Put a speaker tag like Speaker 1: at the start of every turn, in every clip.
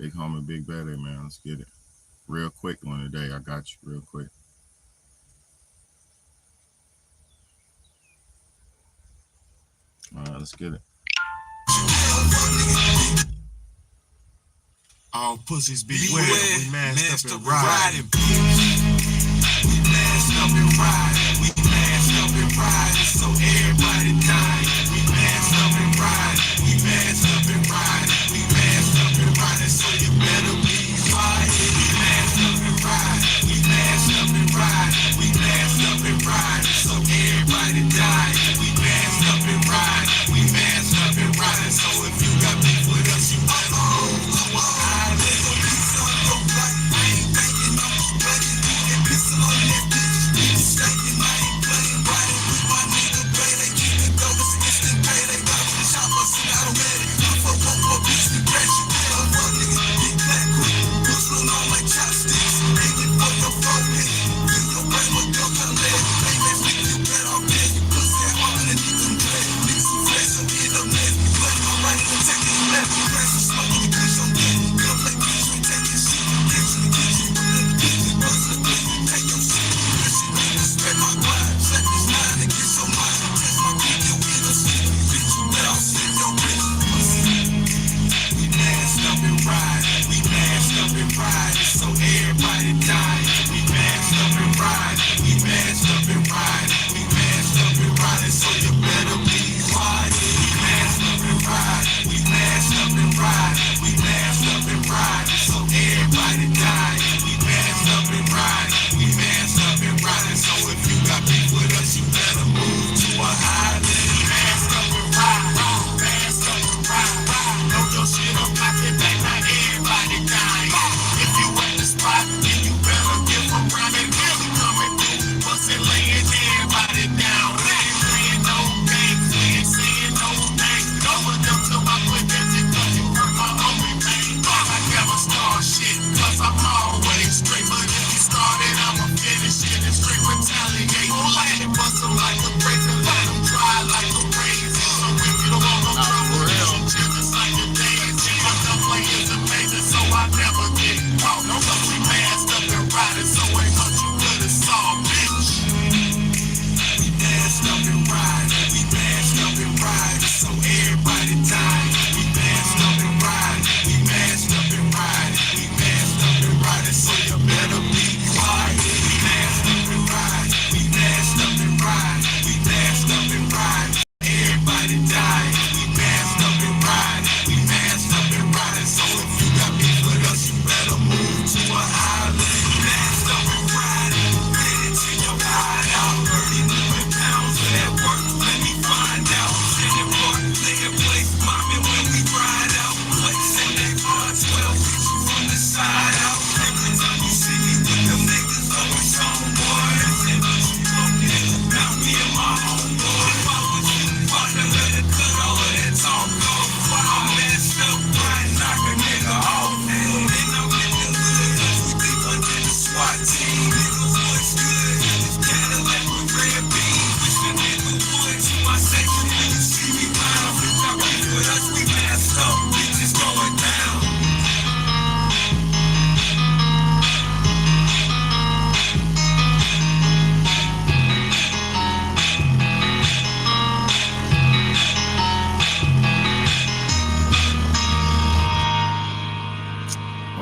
Speaker 1: Big homie, big baddie, man. Let's get it. Real quick one today. I got you real quick. All right, let's get it. All pussies beware. We masked up and riding. We masked up and riding. We masked up and riding. So everybody dying. We masked up and riding. We masked up and riding. We masked up and riding. So you better be quiet. We masked up and riding. We masked up and riding. We masked up and riding. So everybody dying. We masked up and riding. We masked up and riding. So if you got beef with us, you better move to a island.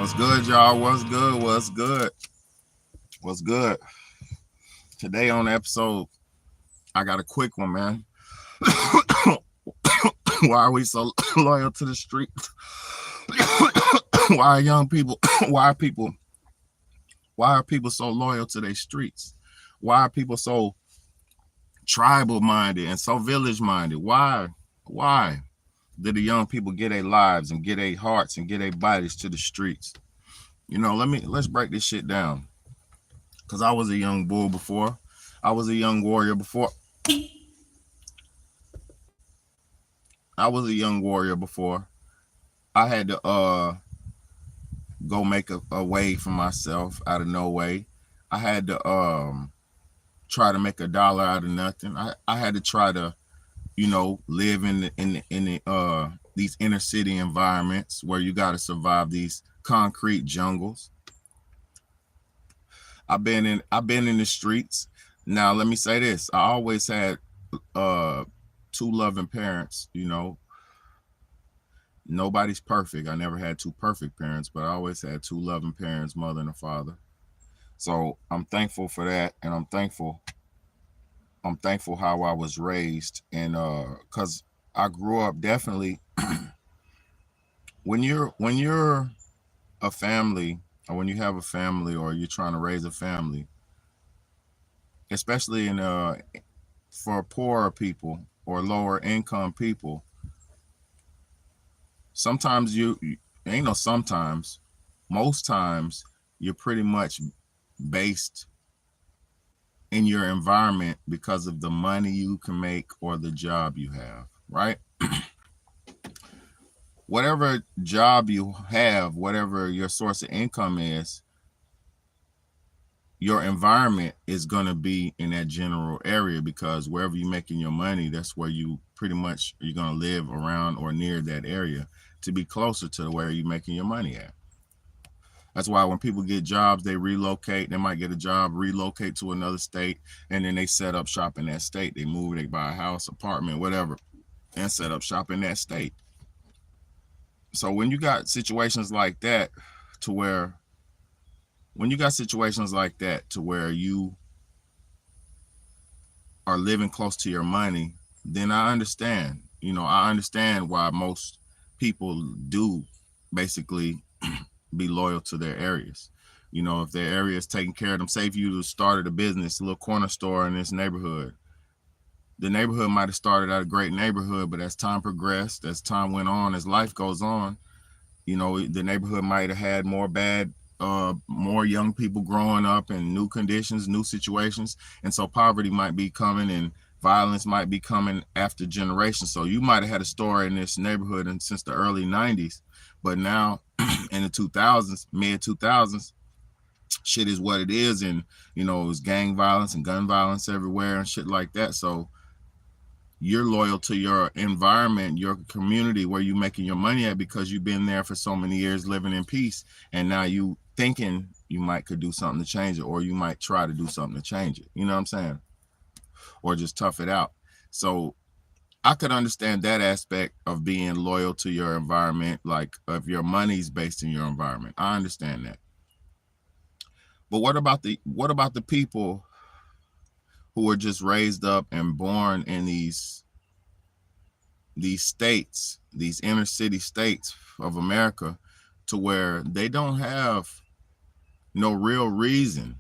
Speaker 1: What's good, y'all? What's good? What's good? What's good? Today on the episode, I got a quick one, man. Why are we so loyal to the streets? Why are young people? Why are people so loyal to their streets? Why are people so tribal minded and so village minded? Why did the young people get their lives and get their hearts and get their bodies to the streets? You know, let's break this shit down. Cause I was a young bull before. I was a young warrior before. I had to go make a way for myself out of no way. I had to try to make $1 out of nothing. I had to try to, live in the
Speaker 2: these inner city environments where you got to survive these concrete jungles. I've been in the streets. Now let me say this. I always had uh two loving parents, you know. Nobody's perfect. I never had two perfect parents, but I always had two loving parents, mother and a father. So I'm thankful for that, and I'm thankful how I was raised, and cuz I grew up definitely when you're a family, or when you have a family, or you're trying to raise a family, especially in for poorer people or lower income people, sometimes ain't no sometimes, most times you're pretty much based in your environment because of the money you can make or the job you have, right? Whatever job you have, whatever your source of income is, your environment is going to be in that general area, because wherever you're making your money, that's where you pretty much you're going to live around or near that area to be closer to where you're making your money at. That's why when people get jobs, they relocate. They might get a job, relocate to another state, and then they set up shop in that state. They move, they buy a house, apartment, whatever, and set up shop in that state. So to where when you got situations like that to where you are living close to your money, then I understand. I understand why most people do basically be loyal to their areas. If their area is taking care of them, say if you started a business, a little corner store in this neighborhood, the neighborhood might have started out a great neighborhood, but as time progressed, as time went on, as life goes on, the neighborhood might have had more young people growing up in new conditions, new situations. And so poverty might be coming and violence might be coming after generations. So you might have had a store in this neighborhood since the early 90s, but now in the 2000s, mid 2000s, shit is what it is. And, it's gang violence and gun violence everywhere and shit like that. So you're loyal to your environment, your community where you're making your money at, because you've been there for so many years living in peace. And now you thinking you might could do something to change it, or you might try to do something to change it. You know what I'm saying? Or just tough it out. So I could understand that aspect of being loyal to your environment, like if your money's based in your environment. I understand that. But what about the people who were just raised up and born in these states, these inner city states of America, to where they don't have no real reason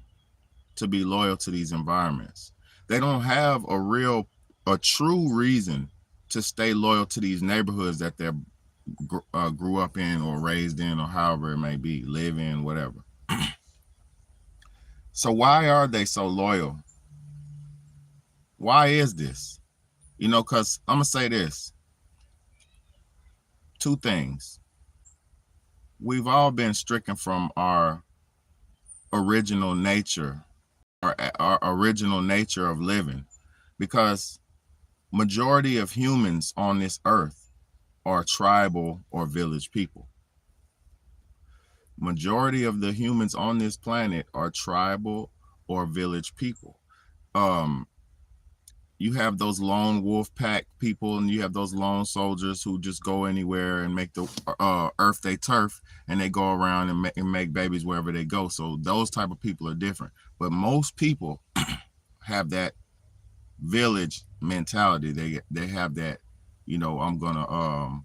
Speaker 2: to be loyal to these environments. They don't have a true reason to stay loyal to these neighborhoods that they grew up in or raised in, or however it may be, live in, whatever. So why are they so loyal? Why is this? Because I'm going to say this. Two things. We've all been stricken from our original nature, our original nature of living, because majority of humans on this earth are tribal or village people. Majority of the humans on this planet are tribal or village people. You have those lone wolf pack people, and you have those lone soldiers who just go anywhere and make the earth they turf, and they go around and make babies wherever they go. So those type of people are different. But most people have that village mentality. They have that, I'm gonna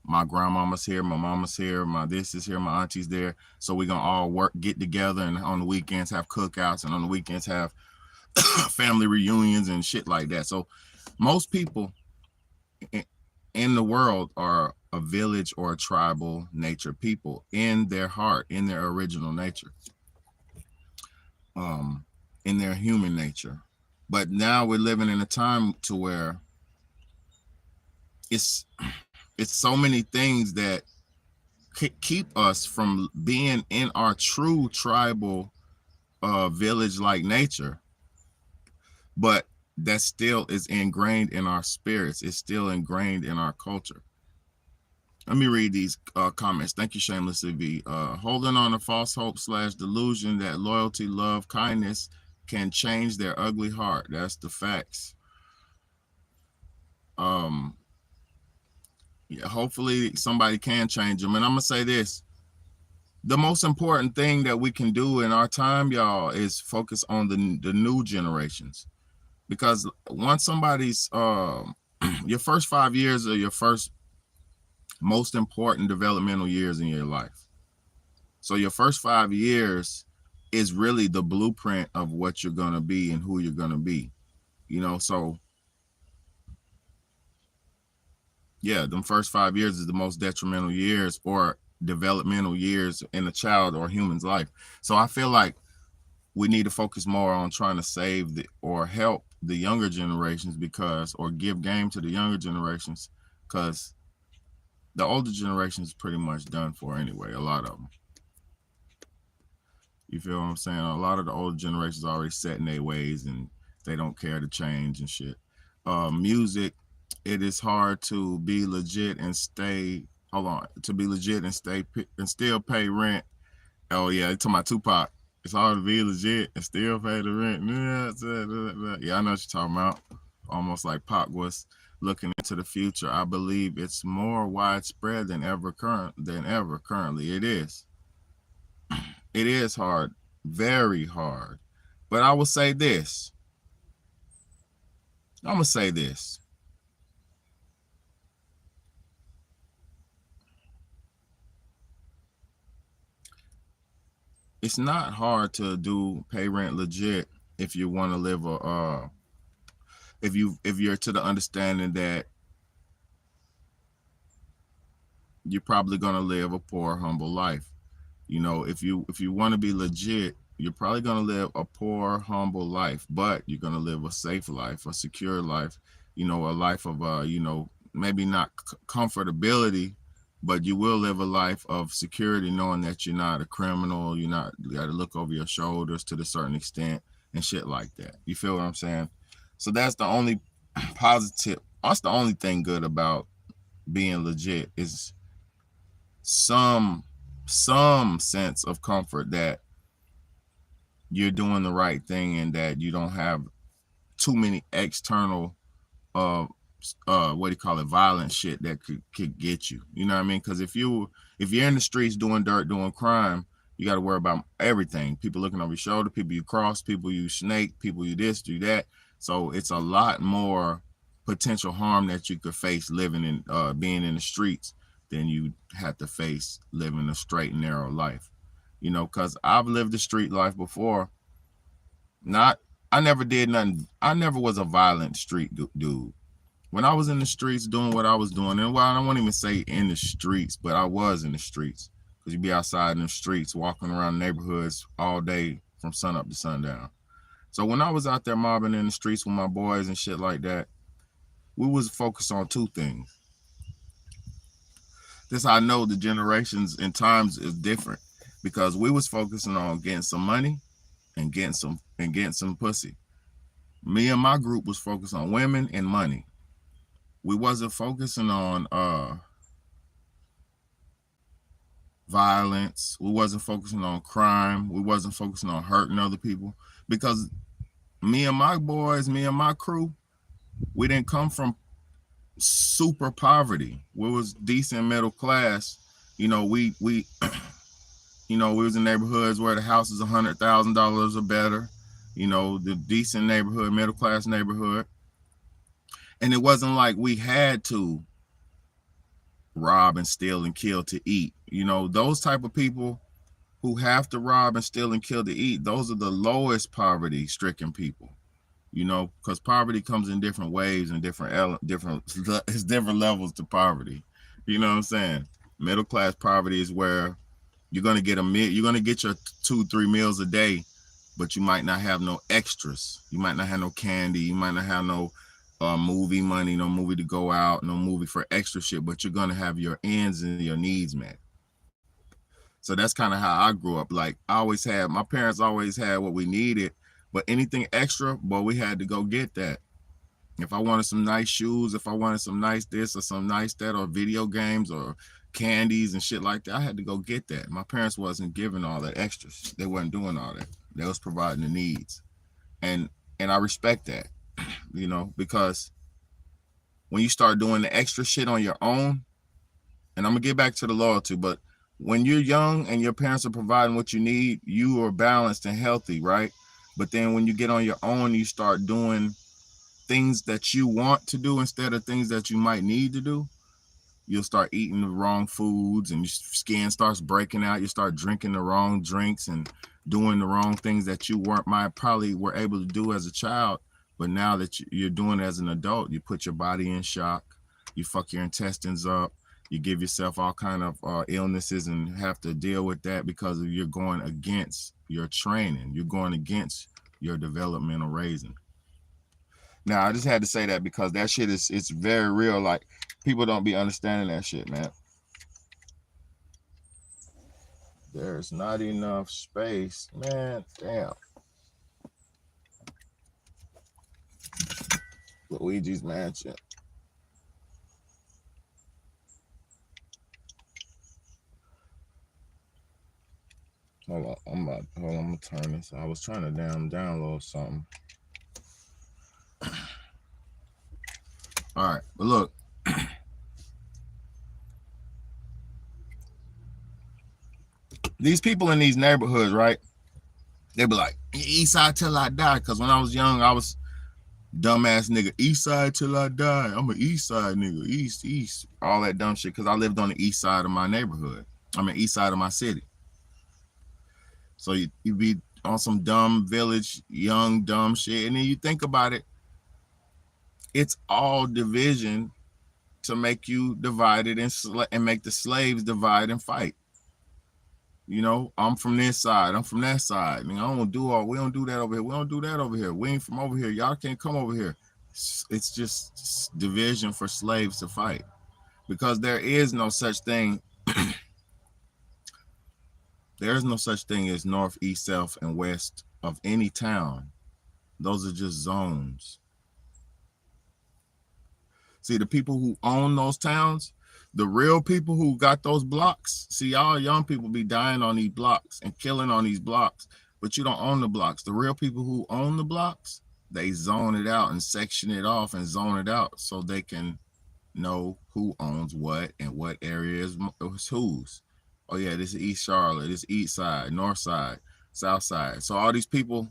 Speaker 2: my grandmama's here, my mama's here, my this is here, my auntie's there. So we're gonna all get together, and on the weekends have cookouts, and on the weekends have family reunions and shit like that. So most people in the world are a village or a tribal nature people in their heart, in their original nature, in their human nature. But now we're living in a time to where it's so many things that keep us from being in our true tribal village like nature, but that still is ingrained in our spirits. It's still ingrained in our culture. Let me read these comments. Thank you, Shameless CV. Holding on to false hope / delusion that loyalty, love, kindness can change their ugly heart. That's the facts. Yeah, hopefully somebody can change them. And I'm gonna say this: the most important thing that we can do in our time, y'all, is focus on the new generations. Because once somebody's your first 5 years are your first most important developmental years in your life. So your first 5 years is really the blueprint of what you're going to be and who you're going to be, so yeah, them first 5 years is the most detrimental years or developmental years in a child or human's life. So I feel like we need to focus more on trying to save or help the younger generations, or give game to the younger generations, because the older generation is pretty much done for anyway, a lot of them. You feel what I'm saying? A lot of the older generations already set in their ways and they don't care to change and shit. Music, it is hard to be legit and stay, to be legit and still pay rent. Oh yeah, it's talking about Tupac. It's hard to be legit and still pay the rent. Yeah, I know what you're talking about. Almost like Pac was looking into the future. I believe it's more widespread than ever currently. It is. It is hard, very hard. But I will say this. I'm gonna say this. It's not hard to pay rent legit if you want to live if you're to the understanding that you're probably gonna live a poor, humble life. If you want to be legit, you're probably gonna live a poor, humble life, but you're gonna live a safe life, a secure life. A life of maybe not comfortability, but you will live a life of security, knowing that you're not a criminal. You got to look over your shoulders to a certain extent and shit like that. You feel what I'm saying? So that's the only positive. That's the only thing good about being legit, is some sense of comfort that you're doing the right thing and that you don't have too many external violent shit that could get you. You know what I mean? Because if you're in the streets doing dirt, doing crime, you got to worry about everything. People looking over your shoulder, people you cross, people you snake, people you this, do that. So it's a lot more potential harm that you could face living in being in the streets than you have to face living a straight and narrow life. Because I've lived the street life before. I never did nothing. I never was a violent street dude. When I was in the streets doing what I was doing, and I don't want to even say in the streets, but I was in the streets, because you'd be outside in the streets, walking around neighborhoods all day from sun up to sundown. So when I was out there mobbing in the streets with my boys and shit like that, we was focused on two things. This I know the generations and times is different, because we was focusing on getting some money and getting some pussy. Me and my group was focused on women and money. We wasn't focusing on violence. We wasn't focusing on crime. We wasn't focusing on hurting other people, because me and my boys, me and my crew, we didn't come from super poverty. We was decent middle class. We we was in neighborhoods where the house is $100,000 or better. The decent neighborhood, middle class neighborhood. And it wasn't like we had to rob and steal and kill to eat. Those type of people who have to rob and steal and kill to eat, those are the lowest poverty stricken people. Because poverty comes in different waves and different levels to poverty. You know what I'm saying? Middle class poverty is where you're gonna get you're gonna get your 2-3 meals a day, but you might not have no extras. You might not have no candy. You might not have no movie money, no movie to go out, no movie for extra shit, but you're gonna have your ends and your needs met. So that's kind of how I grew up. Like my parents always had what we needed, but anything extra, boy, we had to go get that. If I wanted some nice shoes, if I wanted some nice this or some nice that, or video games or candies and shit like that, I had to go get that. My parents wasn't giving all that extras. They wasn't doing all that. They was providing the needs. And I respect that, you know, because when you start doing the extra shit on your own, and I'm gonna get back to the loyalty, but when you're young and your parents are providing what you need, you are balanced and healthy, right? But then when you get on your own, you start doing things that you want to do instead of things that you might need to do. You'll start eating the wrong foods and your skin starts breaking out. You start drinking the wrong drinks and doing the wrong things that you probably were able to do as a child. But now that you're doing it as an adult, you put your body in shock. You fuck your intestines up. You give yourself all kind of illnesses and have to deal with that because you're going against your training. You're going against your developmental raising. Now, I just had to say that because that shit it's very real. Like, people don't be understanding that shit, man. There's not enough space, man. Damn. Luigi's Mansion. Hold on, I'm gonna turn this. I was trying to download something. All right, but look. These people in these neighborhoods, right? They be like, East Side till I die. Because when I was young, I was dumbass nigga. East Side till I die. I'm an East Side nigga. East. All that dumb shit. Because I lived on the east side of my neighborhood. I mean, east side of my city. So you be on some dumb village, young, dumb shit. And then you think about it. It's all division to make you divided and make the slaves divide and fight. You know, I'm from this side. I'm from that side. I mean, we don't do that over here. We don't do that over here. We ain't from over here. Y'all can't come over here. It's just division for slaves to fight. Because there is no such thing. There is no such thing as north, east, south, and west of any town. Those are just zones. See, the people who own those towns, the real people who got those blocks, see, all young people be dying on these blocks and killing on these blocks, but you don't own the blocks. The real people who own the blocks, they zone it out and section it off and zone it out so they can know who owns what and what area is whose. Oh yeah, this is East Charlotte, this is East Side, North Side, South Side. So all these people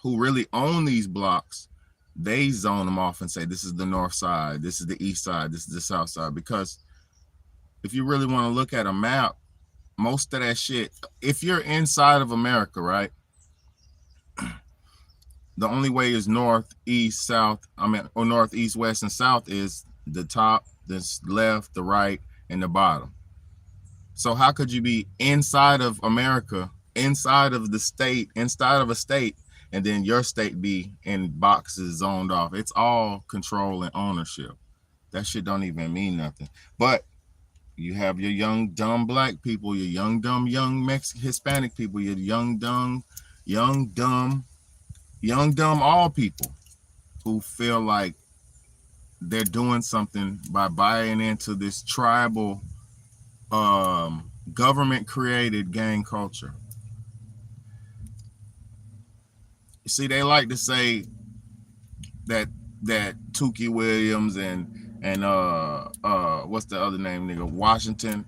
Speaker 2: who really own these blocks, they zone them off and say, this is the north side, this is the east side, this is the south side. Because if you really want to look at a map, most of that shit, if you're inside of America, right, the only way is north, east, south, or north, east, west, and south is the top, the left, the right, and the bottom. So how could you be inside of America, inside of the state, inside of a state, and then your state be in boxes zoned off? It's all control and ownership. That shit don't even mean nothing. But you have your young, dumb black people, your young, dumb, young Mexican, Hispanic people, your young, dumb, all people who feel like they're doing something by buying into this tribal, government-created gang culture. See, they like to say that Tukey Williams and what's the other name, nigga? Washington,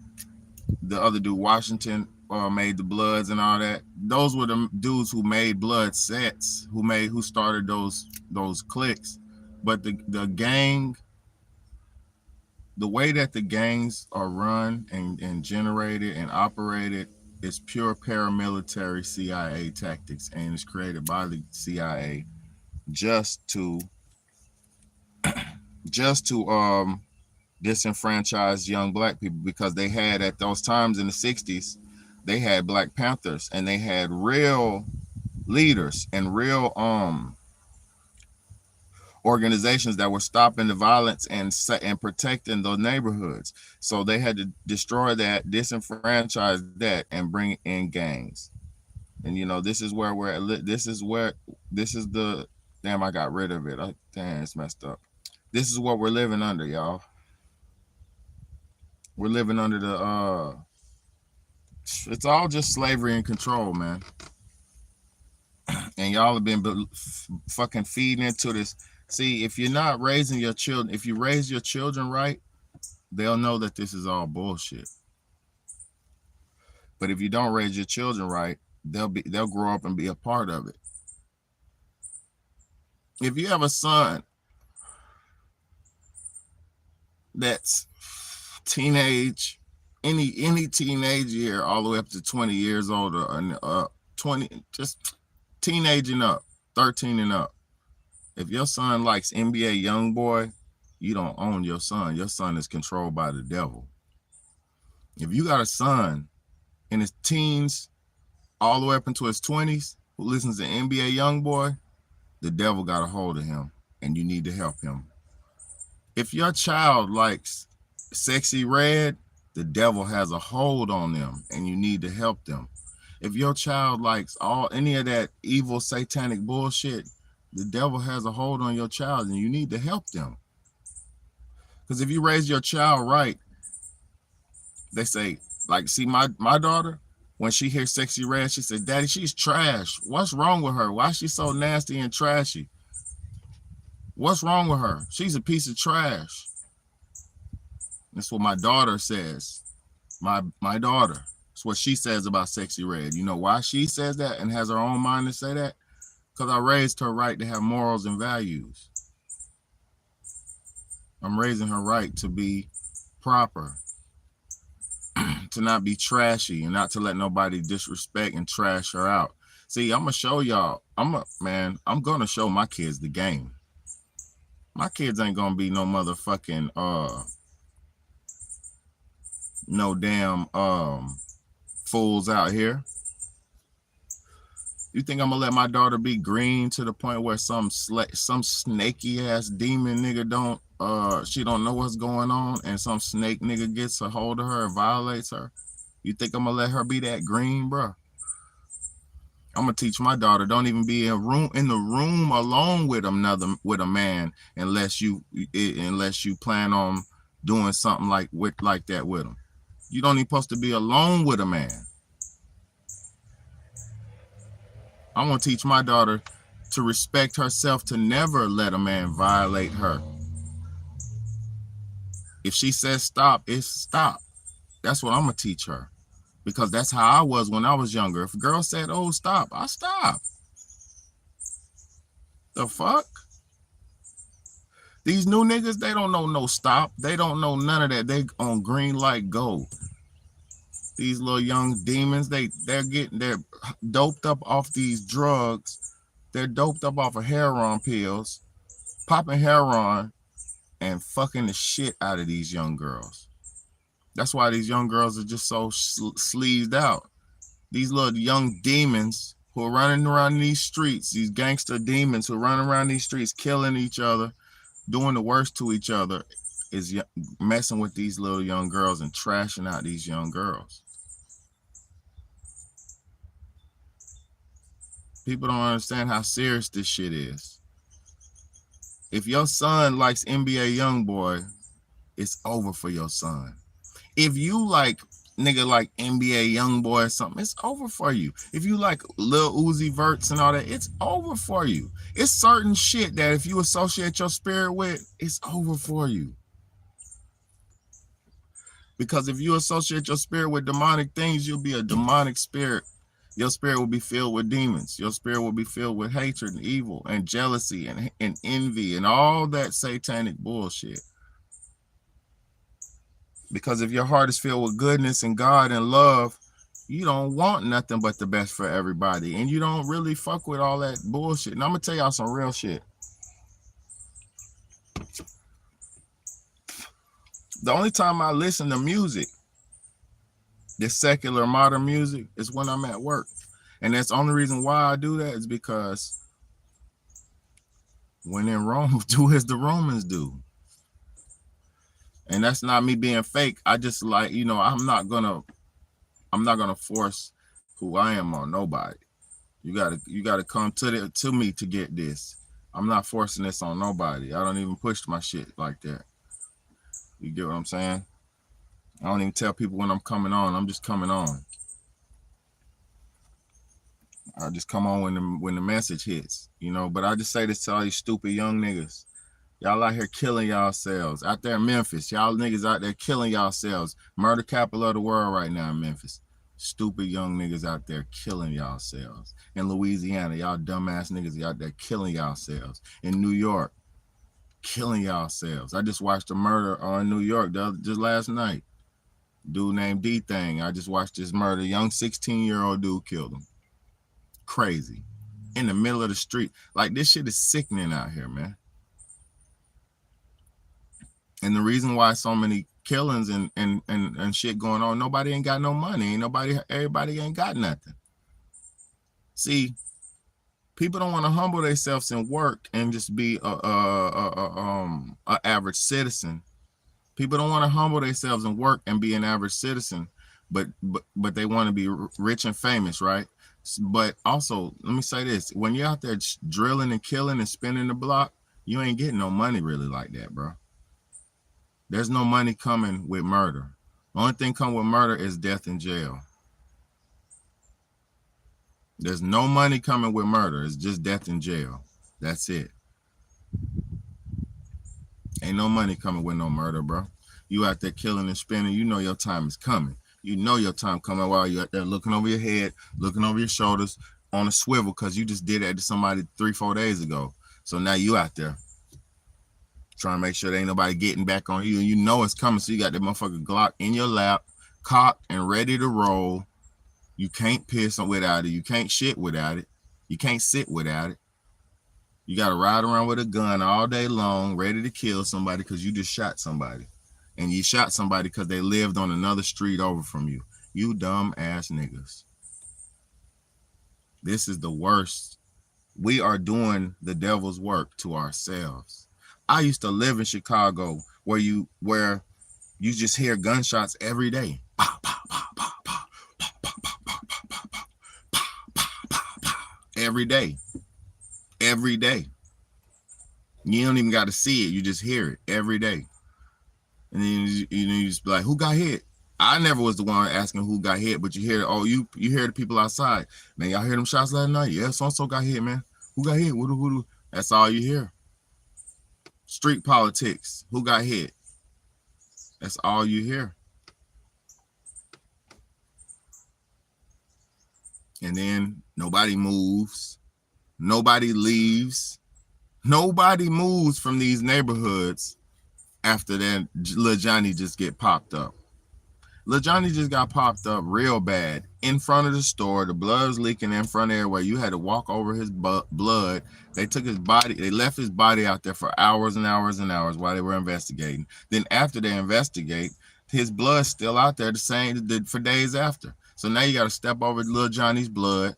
Speaker 2: the other dude, Washington, made the Bloods and all that. Those were the dudes who made Blood sets, who started those cliques. But the gang, the way that the gangs are run and generated and operated, is pure paramilitary CIA tactics, and it's created by the CIA just to disenfranchise young black people, because they had, at those times in the 60s, they had Black Panthers and they had real leaders and real organizations that were stopping the violence and protecting those neighborhoods. So they had to destroy that, disenfranchise that, and bring in gangs. And you know, this is where we're at. This is the Damn, I got rid of it. Damn, it's messed up. This is what we're living under, y'all. We're living under the it's all just slavery and control, man. And y'all have been fucking feeding into this. See, if you're not raising your children, if you raise your children right, they'll know that this is all bullshit. But if you don't raise your children right, they'll grow up and be a part of it. If you have a son that's teenage, any teenage year, all the way up to 20 years old, and 20, just teenage and up, 13 and up. If your son likes NBA YoungBoy, you don't own your son. Your son is controlled by the devil. If you got a son in his teens, all the way up into his 20s, who listens to NBA YoungBoy, the devil got a hold of him, and you need to help him. If your child likes Sexy Red, the devil has a hold on them, and you need to help them. If your child likes any of that evil satanic bullshit, the devil has a hold on your child, and you need to help them. Because if you raise your child right, they say, like, see, my daughter, when she hears Sexy Red, she said, Daddy, she's trash. What's wrong with her? Why is she so nasty and trashy? What's wrong with her? She's a piece of trash. That's what my daughter says. My daughter. That's what she says about Sexy Red. You know why she says that and has her own mind to say that? Because I raised her right to have morals and values. I'm raising her right to be proper, to not be trashy, and not to let nobody disrespect and trash her out. See, I'm gonna show y'all. I'm gonna show my kids the game. My kids ain't gonna be no motherfucking no damn fools out here. You think I'm gonna let my daughter be green to the point where some snaky ass demon nigga she don't know what's going on, and some snake nigga gets a hold of her and violates her? You think I'm gonna let her be that green, bro? I'm gonna teach my daughter, don't even be in the room alone with a man unless you plan on doing something like that with him. You don't even supposed to be alone with a man. I'm gonna teach my daughter to respect herself, to never let a man violate her. If she says stop, it's stop. That's what I'm gonna teach her, because that's how I was when I was younger. If a girl said, "Oh, stop," I stop. The fuck? These new niggas, they don't know no stop. They don't know none of that. They on green light, go. These little young demons, they're doped up off these drugs. They're doped up off of heroin pills, popping heroin, and fucking the shit out of these young girls. That's why these young girls are just so sleeved out. These little young demons who are running around these streets, these gangster demons who are running around these streets, killing each other, doing the worst to each other, is messing with these little young girls and trashing out these young girls. People don't understand how serious this shit is. If your son likes NBA YoungBoy, it's over for your son. If you like NBA YoungBoy or something, it's over for you. If you like Lil Uzi Verts and all that, it's over for you. It's certain shit that if you associate your spirit with, it's over for you. Because if you associate your spirit with demonic things, you'll be a demonic spirit. Your spirit will be filled with demons. Your spirit will be filled with hatred and evil and jealousy and envy and all that satanic bullshit. Because if your heart is filled with goodness and God and love, you don't want nothing but the best for everybody. And you don't really fuck with all that bullshit. And I'm going to tell y'all some real shit. The only time I listen to music, this secular modern music, is when I'm at work. And that's the only reason why I do that is because when in Rome, do as the Romans do. And that's not me being fake. I just like, I'm not gonna force who I am on nobody. You gotta come to me to get this. I'm not forcing this on nobody. I don't even push my shit like that. You get what I'm saying? I don't even tell people when I'm coming on. I'm just coming on. I just come on when the message hits, you know. But I just say this to all you stupid young niggas. Y'all out here killing yourselves. Out there in Memphis, y'all niggas out there killing yourselves. Murder capital of the world right now in Memphis. Stupid young niggas out there killing yourselves. In Louisiana, y'all dumbass niggas out there killing yourselves. In New York, killing yourselves. I just watched a murder in New York just last night. Dude named D-Thing. I just watched this murder. Young 16-year-old dude killed him. Crazy. In the middle of the street. Like, this shit is sickening out here, man. And the reason why so many killings and shit going on, nobody ain't got no money. Everybody ain't got nothing. See, people don't want to humble themselves and work and just be a average citizen. People don't want to humble themselves and work and be an average citizen, but they want to be rich and famous, right? But also, let me say this: when you're out there drilling and killing and spinning the block, you ain't getting no money really like that, bro. There's no money coming with murder. The only thing coming with murder is death in jail. There's no money coming with murder. It's just death in jail. That's it. Ain't no money coming with no murder, bro. You out there killing and spinning, you know your time is coming. You know your time coming while you out there looking over your head, looking over your shoulders on a swivel because you just did that to somebody 3-4 days ago. So now you out there trying to make sure there ain't nobody getting back on you. And you know it's coming, so you got that motherfucking Glock in your lap, cocked and ready to roll. You can't piss without it. You can't shit without it. You can't sit without it. You got to ride around with a gun all day long, ready to kill somebody because you just shot somebody. And you shot somebody because they lived on another street over from you. You dumb ass niggas. This is the worst. We are doing the devil's work to ourselves. I used to live in Chicago where you just hear gunshots every day. Every day. Every day. You don't even got to see it. You just hear it every day. And then you just be like, who got hit? I never was the one asking who got hit, but you hear, you hear the people outside. Man, y'all hear them shots last night? Yeah, so-and-so got hit, man. Who got hit? Who? That's all you hear. Street politics. Who got hit? That's all you hear. And then nobody moves. Nobody leaves. Nobody moves from these neighborhoods after that Lil Johnny just get popped up. Lil Johnny just got popped up real bad in front of the store. The blood's leaking in front of everywhere. You had to walk over his blood. They took his body. They left his body out there for hours and hours and hours while they were investigating. Then after they investigate, his blood's still out there the same for days after. So now you got to step over Lil Johnny's blood.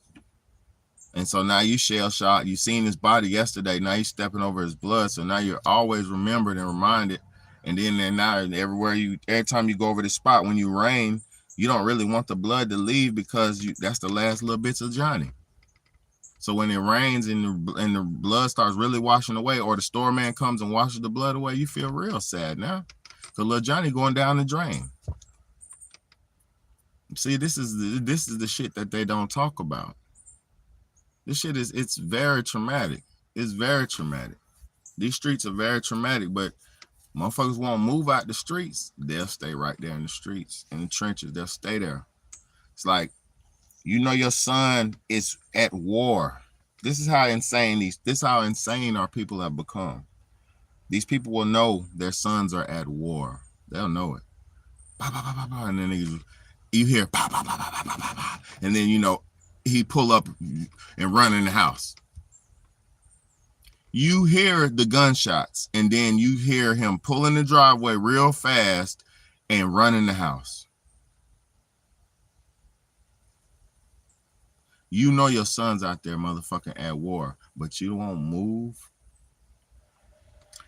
Speaker 2: And so now you shell shocked. You seen his body yesterday. Now you stepping over his blood. So now you're always remembered and reminded. And then now every time you go over the spot when you rain, you don't really want the blood to leave because that's the last little bits of Johnny. So when it rains and the blood starts really washing away, or the store man comes and washes the blood away, you feel real sad now. Because little Johnny going down the drain. See, this is the shit that they don't talk about. This shit it's very traumatic. It's very traumatic. These streets are very traumatic, but motherfuckers won't move out the streets. They'll stay right there in the streets, in the trenches. They'll stay there. It's like, you know, your son is at war. This is how insane our people have become. These people will know their sons are at war. They'll know it. And then you hear, and then, you know, he pull up and run in the house. You hear the gunshots, and then you hear him pull in the driveway real fast and run in the house. You know your son's out there motherfucking at war, but you won't move.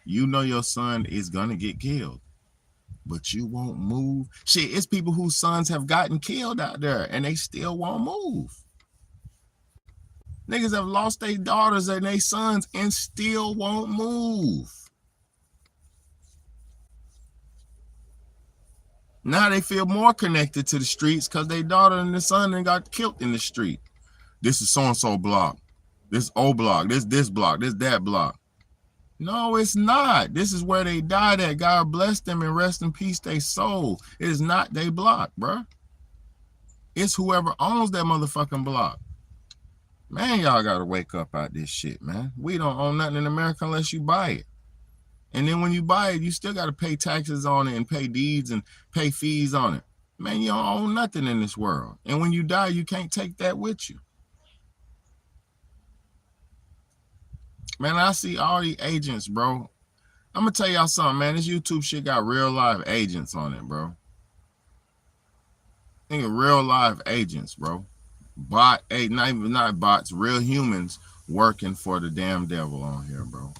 Speaker 2: You know your son is gonna get killed, but you won't move. Shit, it's people whose sons have gotten killed out there, and they still won't move. Niggas have lost their daughters and their sons and still won't move. Now they feel more connected to the streets because their daughter and their son then got killed in the street. This is so-and-so block. This O block. This block. This that block. No, it's not. This is where they died at. God bless them and rest in peace their soul. It is not their block, bruh. It's whoever owns that motherfucking block. Man, y'all gotta wake up out this shit, man. We don't own nothing in America unless you buy it. And then when you buy it, you still gotta pay taxes on it and pay deeds and pay fees on it. Man, you don't own nothing in this world. And when you die, you can't take that with you. Man, I see all these agents, bro. I'm gonna tell y'all something, man. This YouTube shit got real live agents on it, bro. Think of real live agents, bro. Not bots, real humans working for the damn devil on here, bro.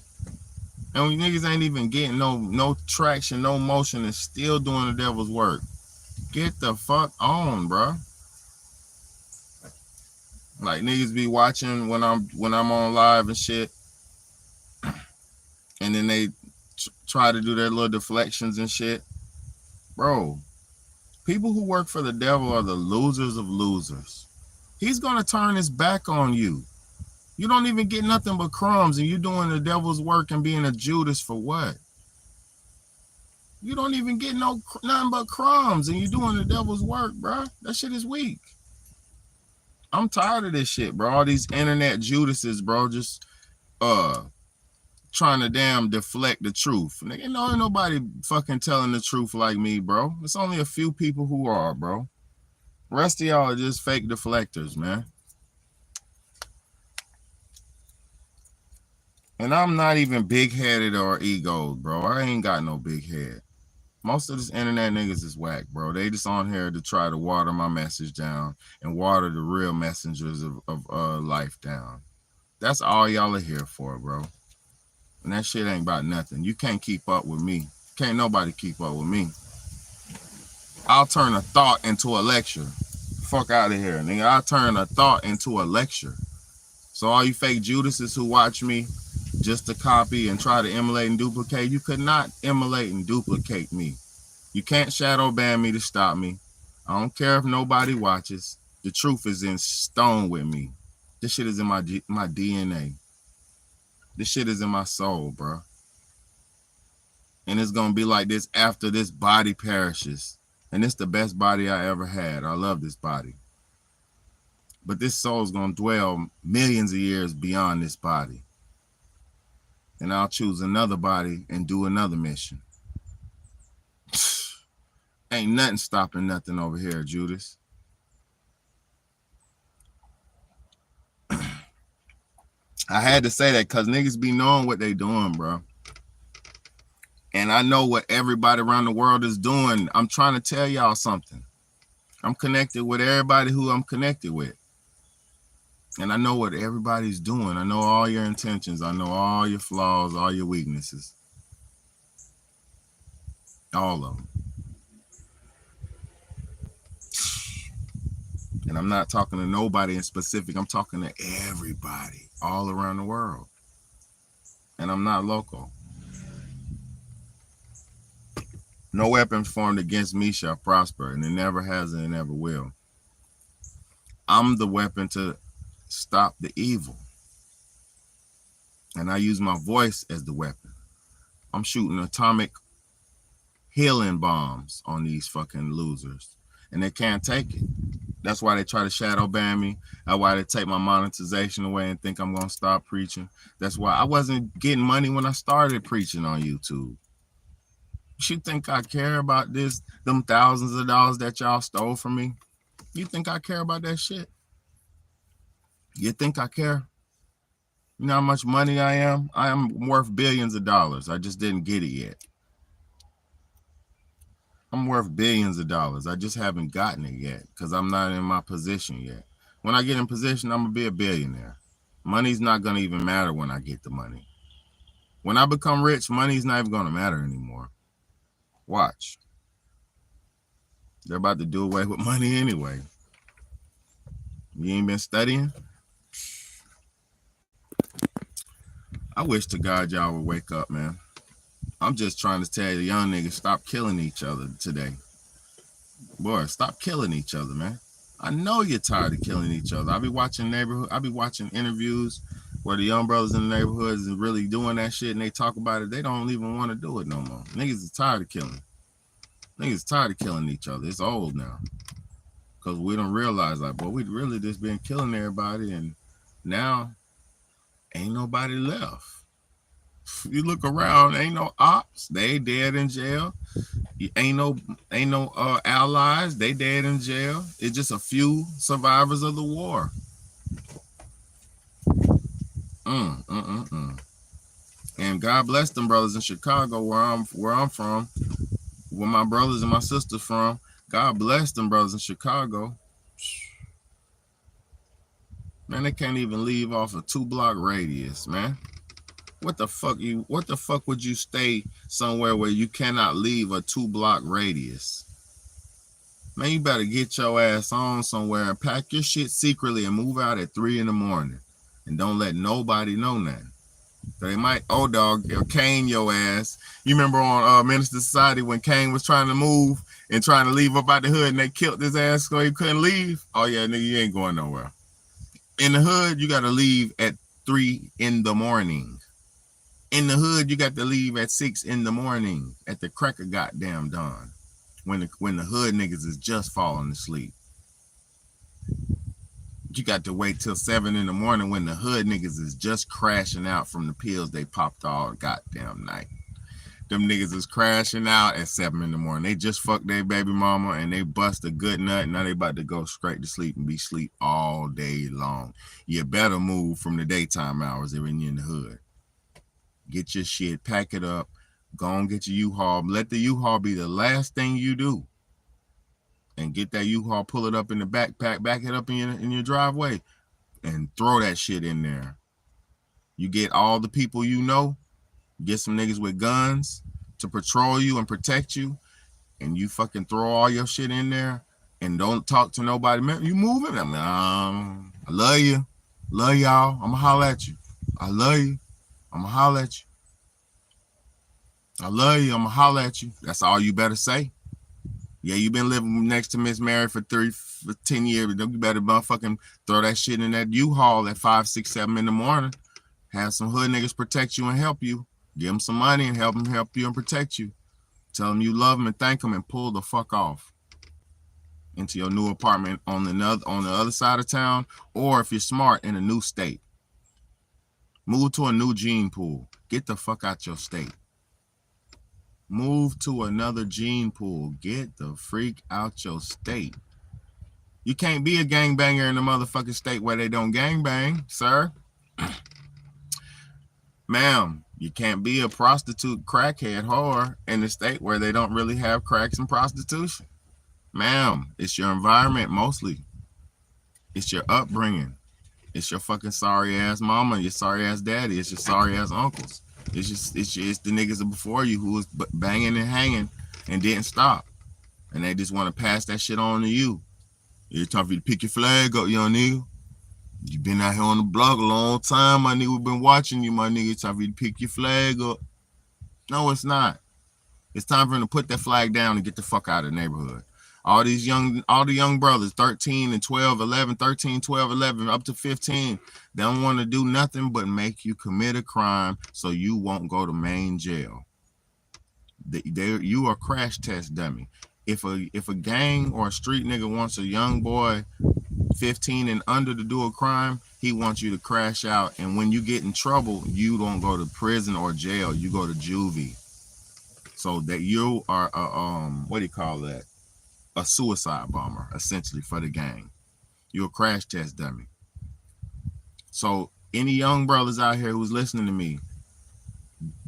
Speaker 2: And when niggas ain't even getting no traction, no motion, and still doing the devil's work. Get the fuck on, bro. Like niggas be watching when I'm on live and shit. And then they try to do their little deflections and shit. Bro, people who work for the devil are the losers of losers. He's going to turn his back on you. You don't even get nothing but crumbs, and you're doing the devil's work and being a Judas for what? You don't even get nothing but crumbs, and you're doing the devil's work, bro. That shit is weak. I'm tired of this shit, bro. All these internet Judases, bro, just trying to damn deflect the truth. Nigga, no, ain't nobody fucking telling the truth like me, bro. It's only a few people who are, bro. The rest of y'all are just fake deflectors, man. And I'm not even big-headed or egoed, bro. I ain't got no big head. Most of this internet niggas is whack, bro. They just on here to try to water my message down and water the real messengers of life down. That's all y'all are here for, bro. And that shit ain't about nothing. You can't keep up with me. Can't nobody keep up with me. I'll turn a thought into a lecture. Fuck out of here, nigga. I'll turn a thought into a lecture. So all you fake Judases who watch me just to copy and try to emulate and duplicate, you could not emulate and duplicate me. You can't shadow ban me to stop me. I don't care if nobody watches. The truth is in stone with me. This shit is in my DNA. This shit is in my soul, bro. And it's going to be like this after this body perishes. And it's the best body I ever had. I love this body. But this soul is going to dwell millions of years beyond this body. And I'll choose another body and do another mission. Ain't nothing stopping nothing over here, Judas. I had to say that because niggas be knowing what they doing, bro. And I know what everybody around the world is doing. I'm trying to tell y'all something. I'm connected with everybody who I'm connected with. And I know what everybody's doing. I know all your intentions. I know all your flaws, all your weaknesses. All of them. And I'm not talking to nobody in specific. I'm talking to everybody all around the world. And I'm not local. No weapon formed against me shall prosper, and it never has and it never will. I'm the weapon to stop the evil. And I use my voice as the weapon. I'm shooting atomic healing bombs on these fucking losers. And they can't take it. That's why they try to shadow ban me. That's why they take my monetization away and think I'm going to stop preaching. That's why I wasn't getting money when I started preaching on YouTube. You think I care about this, them thousands of dollars that y'all stole from me? You think I care about that shit? You think I care? You know how much money I am? I am worth billions of dollars. I just didn't get it yet. I'm worth billions of dollars. I just haven't gotten it yet because I'm not in my position yet. When I get in position, I'm going to be a billionaire. Money's not going to even matter when I get the money. When I become rich, money's not even going to matter anymore. Watch. They're about to do away with money anyway. You ain't been studying? I wish to God y'all would wake up, man. I'm just trying to tell the young niggas, stop killing each other today. Boy, stop killing each other, man. I know you're tired of killing each other. I be watching interviews where the young brothers in the neighborhoods is really doing that shit and they talk about it. They don't even want to do it no more. Niggas is tired of killing. Niggas is tired of killing each other. It's old now. Because we don't realize, like, boy, we really just been killing everybody and now ain't nobody left. You look around, ain't no ops. They dead in jail. Ain't no allies. They dead in jail. It's just a few survivors of the war. And God bless them brothers in Chicago, where I'm from, where my brothers and my sisters from. God bless them brothers in Chicago. Man, they can't even leave off a 2-block radius, man. What the fuck would you stay somewhere where you cannot leave a 2-block radius? Man, you better get your ass on somewhere and pack your shit secretly and move out at 3 a.m. and don't let nobody know nothing. They might, cane your ass. You remember on Minister Society when Kane was trying to move and trying to leave up out the hood and they killed his ass so he couldn't leave? Oh yeah, nigga, you ain't going nowhere. In the hood, you got to leave at 3 a.m. In the hood, you got to leave at 6 a.m. at the crack of goddamn dawn, when the hood niggas is just falling asleep. You got to wait till 7 a.m. when the hood niggas is just crashing out from the pills they popped all goddamn night. Them niggas is crashing out at 7 a.m. They just fucked their baby mama and they bust a good nut. Now they about to go straight to sleep and be sleep all day long. You better move from the daytime hours when you're in the hood. Get your shit, pack it up, go and get your U-Haul. Let the U-Haul be the last thing you do. And get that U-Haul, pull it up in the backpack, back it up in your driveway, and throw that shit in there. You get all the people you know, get some niggas with guns to patrol you and protect you, and you fucking throw all your shit in there and don't talk to nobody. Man, you moving? I mean, I love you. Love y'all. I'ma holler at you. I love you. I'ma holler at you. I love you. I'ma holler at you. That's all you better say. Yeah, you been living next to Miss Mary for 10 years. But you better motherfucking throw that shit in that U-Haul at 5, 6, 7 in the morning. Have some hood niggas protect you and help you. Give them some money and help you and protect you. Tell them you love them and thank them and pull the fuck off into your new apartment on the other side of town, or if you're smart, in a new state. Move to a new gene pool. Get the fuck out your state. Move to another gene pool. Get the freak out your state. You can't be a gangbanger in a motherfucking state where they don't gangbang, sir. Ma'am, you can't be a prostitute crackhead whore in a state where they don't really have cracks and prostitution. Ma'am, it's your environment mostly. It's your upbringing. It's your fucking sorry ass mama, your sorry ass daddy. It's your sorry ass uncles. It's the niggas before you who was banging and hanging and didn't stop, and they just want to pass that shit on to you. It's time for you to pick your flag up, young nigga. You been out here on the block a long time, my nigga. We've been watching you, my nigga. It's time for you to pick your flag up. No, it's not. It's time for him to put that flag down and get the fuck out of the neighborhood. All the young brothers, 13 and 12, 11, 13, 12, 11, up to 15, they don't want to do nothing but make you commit a crime so you won't go to main jail. You are crash test dummy. If a gang or a street nigga wants a young boy 15 and under to do a crime, he wants you to crash out. And when you get in trouble, you don't go to prison or jail. You go to juvie. So that you are what do you call that? A suicide bomber, essentially, for the gang. You're a crash test dummy. So any young brothers out here who's listening to me,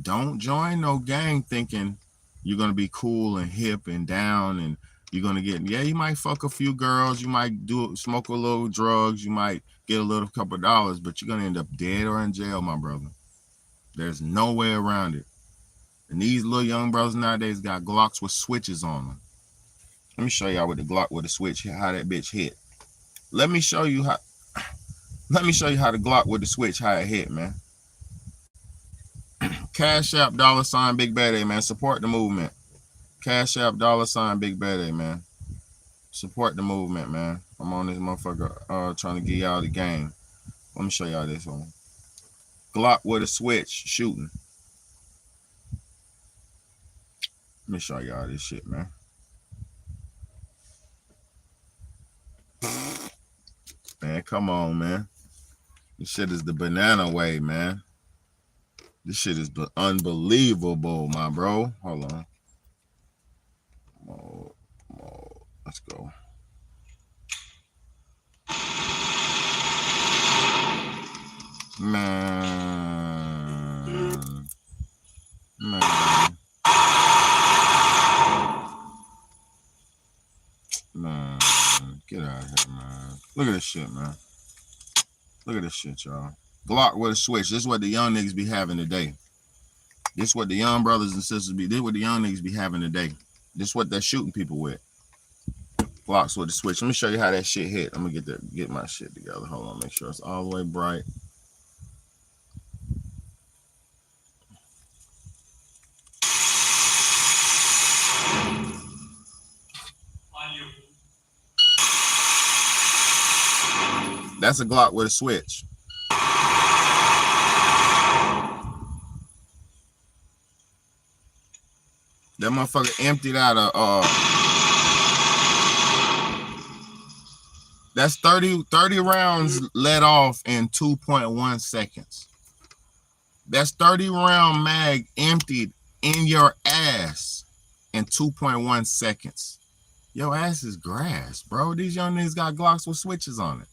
Speaker 2: don't join no gang thinking you're going to be cool and hip and down and you're going to get, you might fuck a few girls, you might smoke a little drugs, you might get a little couple of dollars, but you're going to end up dead or in jail, my brother. There's no way around it. And these little young brothers nowadays got Glocks with switches on them. Let me show y'all with the Glock with the switch, how that bitch hit. Let me show you how the Glock with the switch, how it hit, man. Cash App $ Big Bad A, man. Support the movement. Cash App $ Big Bad A, man. Support the movement, man. I'm on this motherfucker trying to get y'all the game. Let me show y'all this one. Glock with a switch shooting. Let me show y'all this shit, man. Man, come on, man. This shit is the banana way, man. This shit is unbelievable, my bro. Hold on. Let's go. Man. Get out of here, man. Look at this shit, man. Look at this shit, y'all. Glock with a switch. This is what the young niggas be having today. This is what the young brothers and sisters be. This is what the young niggas be having today. This is what they're shooting people with. Glocks with the switch. Let me show you how that shit hit. I'm gonna get my shit together. Hold on, make sure it's all the way bright. That's a Glock with a switch. That motherfucker emptied out that's 30 rounds let off in 2.1 seconds. That's 30 round mag emptied in your ass in 2.1 seconds. Your ass is grass, bro. These young niggas got Glocks with switches on it.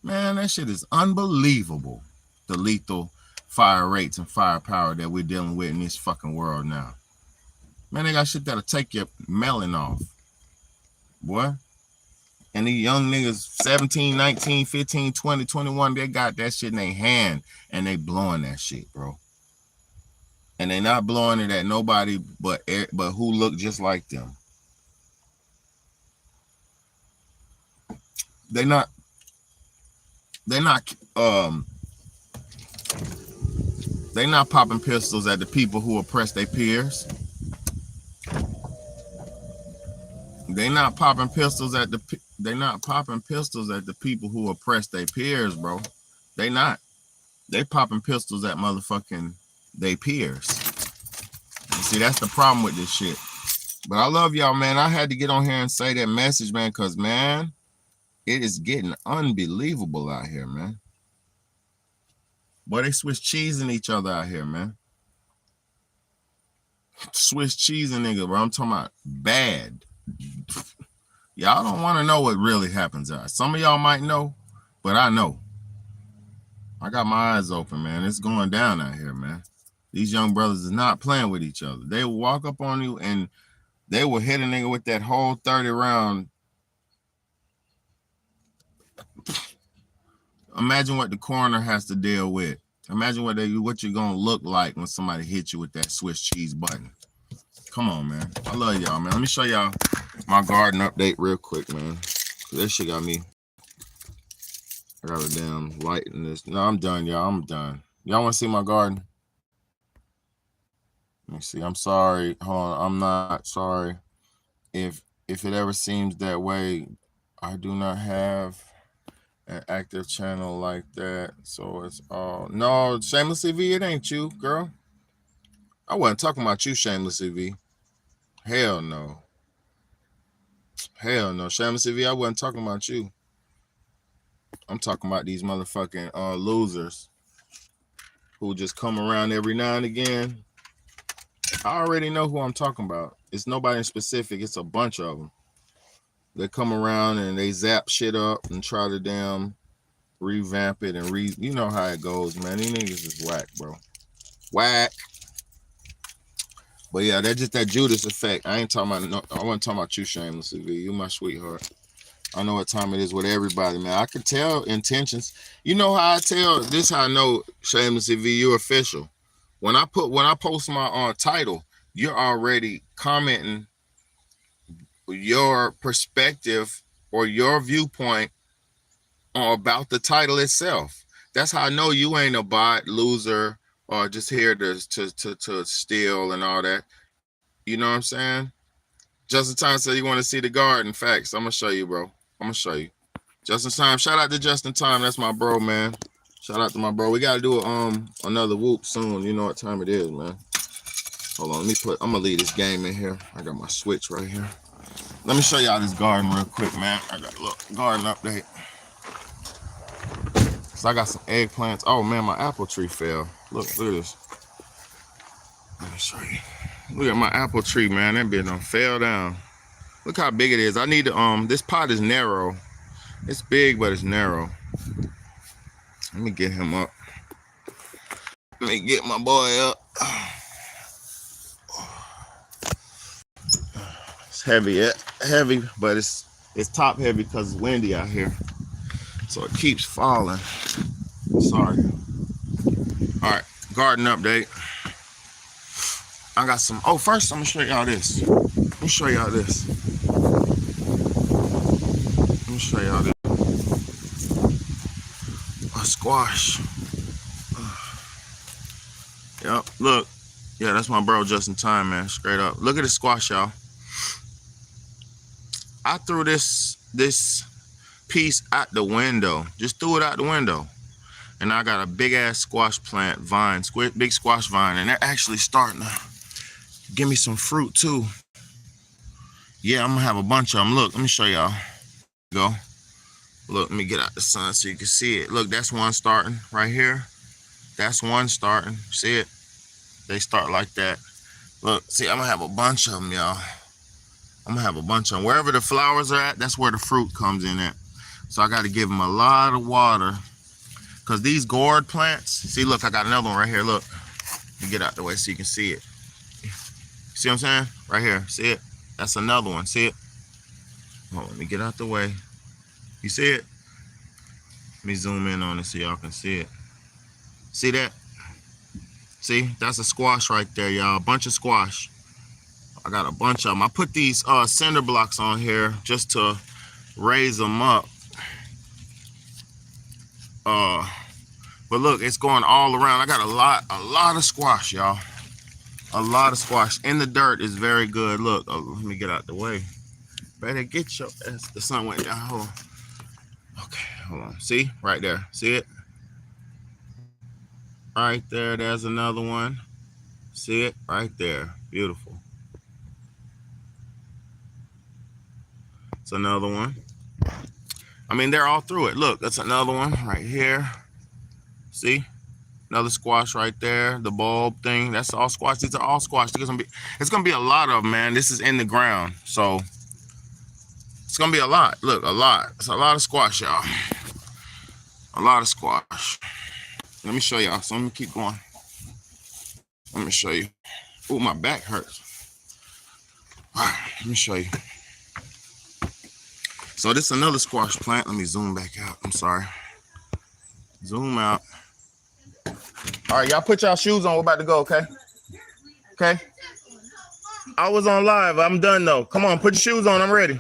Speaker 2: Man, that shit is unbelievable. The lethal fire rates and firepower that we're dealing with in this fucking world now. Man, they got shit that'll take your melon off. Boy. And these young niggas, 17, 19, 15, 20, 21, they got that shit in their hand and they blowing that shit, bro. And they not blowing it at nobody but who look just like them. They're not popping pistols at the people who oppress their peers. They're not popping pistols at the people who oppress their peers, bro. They not. They popping pistols at motherfucking their peers. You see, that's the problem with this shit. But I love y'all, man. I had to get on here and say that message, man, because, man, it is getting unbelievable out here, man. Boy, they Swiss cheesing each other out here, man. Swiss cheesing nigga, bro. I'm talking about bad. Y'all don't want to know what really happens out. Some of y'all might know, but I know. I got my eyes open, man. It's going down out here, man. These young brothers is not playing with each other. They will walk up on you and they will hit a nigga with that whole 30 round. Imagine what the coroner has to deal with. Imagine what you're gonna look like when somebody hits you with that Swiss cheese button. Come on, man. I love y'all, man. Let me show y'all my garden update real quick, man. This shit got me. I got a damn light in this. No, I'm done, y'all. I'm done. Y'all want to see my garden? Let me see. I'm sorry. Hold on. I'm not sorry. If it ever seems that way, I do not have an active channel like that. So it's all no, Shameless TV, it ain't you, girl. I wasn't talking about you, Shameless TV. Hell no. Hell no. Shameless TV, I wasn't talking about you. I'm talking about these motherfucking losers who just come around every now and again. I already know who I'm talking about. It's nobody in specific. It's a bunch of them. They come around and they zap shit up and try to damn revamp it and you know how it goes, man. These niggas is whack, bro. Whack. But yeah, that's just that Judas effect. I ain't talking about I wasn't talking about you, Shameless TV. You my sweetheart. I know what time it is with everybody, man. I can tell intentions. You know how I tell this? How I know, Shameless TV, you're official. When I post my title, you're already commenting your perspective or your viewpoint about the title itself. That's how I know you ain't a bot, loser, or just here to steal and all that. You know what I'm saying? Justin Time said you want to see the garden. Facts. I'm gonna show you, bro. I'm gonna show you. Justin Time. Shout out to Justin Time. That's my bro, man. Shout out to my bro. We gotta do another whoop soon. You know what time it is, man. Hold on. I'm gonna leave this game in here. I got my switch right here. Let me show y'all this garden real quick, man. I got garden update. So I got some eggplants. Oh man, my apple tree fell. Look at this. Let me show you. Look at my apple tree, man. That bitch done fell down. Look how big it is. I need to this pot is narrow. It's big, but it's narrow. Let me get him up. Let me get my boy up. It's heavy, but it's top heavy because it's windy out here. So it keeps falling. Sorry. All right, garden update. I got some. Oh, first I'm gonna show y'all this. Let me show y'all this. A squash. Yep. Look. Yeah, that's my bro Justin Time, man. Straight up. Look at the squash, y'all. I threw this piece out the window. Just threw it out the window. And I got a big ass squash plant vine, big squash vine, and they're actually starting to give me some fruit too. Yeah, I'm gonna have a bunch of them. Look, let me show y'all. Go. Look, let me get out the sun so you can see it. Look, that's one starting right here. That's one starting. See it? They start like that. Look, see, I'm gonna have a bunch of them, y'all. I'm gonna have a bunch of them. Wherever the flowers are at, that's where the fruit comes in at. So I gotta give them a lot of water. Because these gourd plants, see, look, I got another one right here. Look, let me get out the way so you can see it. See what I'm saying? Right here, see it? That's another one, see it? Oh, let me get out the way. You see it? Let me zoom in on it so y'all can see it. See that? See, that's a squash right there, y'all. A bunch of squash. I got a bunch of them. I put these cinder blocks on here just to raise them up. But look, it's going all around. I got a lot of squash, y'all. A lot of squash. In the dirt is very good. Look, let me get out the way. Better get your ass. The sun went down. Hold on. Okay, hold on. See? Right there. See it? Right there. There's another one. See it? Right there. Beautiful. It's another one. I mean, they're all through it. Look, that's another one right here. See? Another squash right there. The bulb thing. That's all squash. These are all squash. It's gonna be a lot of them, man. This is in the ground. So it's gonna be a lot. Look, a lot. It's a lot of squash, y'all. A lot of squash. Let me show y'all. So let me keep going. Let me show you. Oh, my back hurts. All right, let me show you. So this is another squash plant. Let me zoom back out. I'm sorry. Zoom out. All right, y'all put y'all shoes on. We're about to go, okay? Okay? I was on live. I'm done, though. Come on, put your shoes on. I'm ready.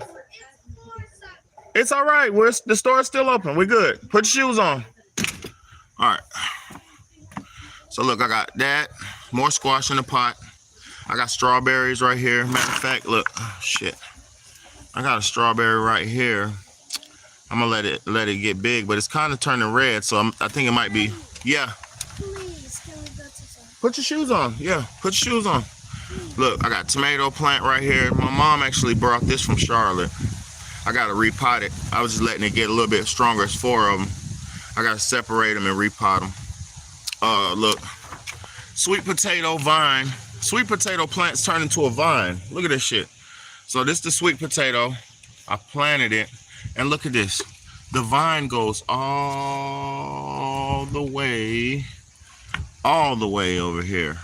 Speaker 2: It's all right. The store's still open. We're good. Put your shoes on. All right. So, look, I got that. More squash in the pot. I got strawberries right here. Matter of fact, look. Oh, shit. I got a strawberry right here. I'm going to let it get big, but it's kind of turning red, so I think it might be. Yeah.
Speaker 3: Please, can we go to some?
Speaker 2: Put your shoes on. Yeah, put your shoes on. Look, I got tomato plant right here. My mom actually brought this from Charlotte. I got to repot it. I was just letting it get a little bit stronger. It's 4 of them. I got to separate them and repot them. Look, sweet potato vine. Sweet potato plants turn into a vine. Look at this shit. So this is the sweet potato. I planted it. And look at this. The vine goes all the way over here.